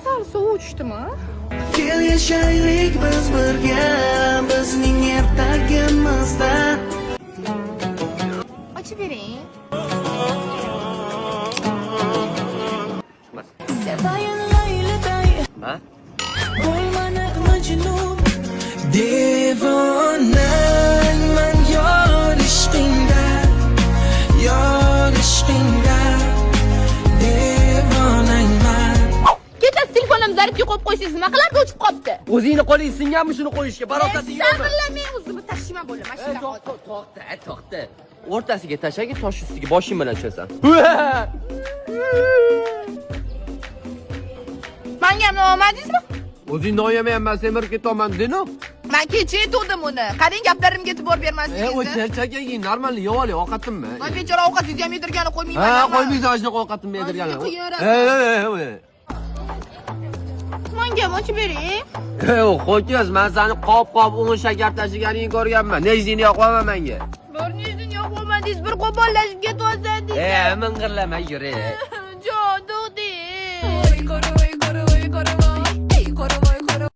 Sal sovuq tushdimi? Kel yashaylik biz birga, bizning ertagimizda. Ochib bering. Ha? Devonayman yor ishqingda, yor ishqingda. Devonayman. Kechasi telefonimni zaryadga qo'yib qo'ysangiz nima qilardi, o'chib qolibdi. O'zingni qo'ling singanmi shuni qo'yishga? Barosating yo'qmi? Shag'illamay o'zimni tashima bo'laman, mashina hozir. To'xta. O'rtasiga tashagi, tosh ustiga boshing bilan tushasan. Menga ham olmadingizmi? O'zingni o'yamayapman, semirib ketaman deno. Men kecha aytdim uni. Qarang, gaplarimga e'tibor O bermasligingizni. charchagayin normalniy yovali ovqatimmi? Men bechora ovqatingizni ham yedirgani qo'ymayman. Ha, qo'ymaysan shunaqa ovqatimni yedirgani. O'zing qo'yaverasan. Menga ham ochib bering. Xo'jaz, men seni qop-qop un shakar tashiganingni ko'rganman. Nejdingni yoqaman menga. Borningizni yo'qolmadingiz, bir qo'pollashib ketyapsandingiz. Ming'irlama yur. Jon, do'ding.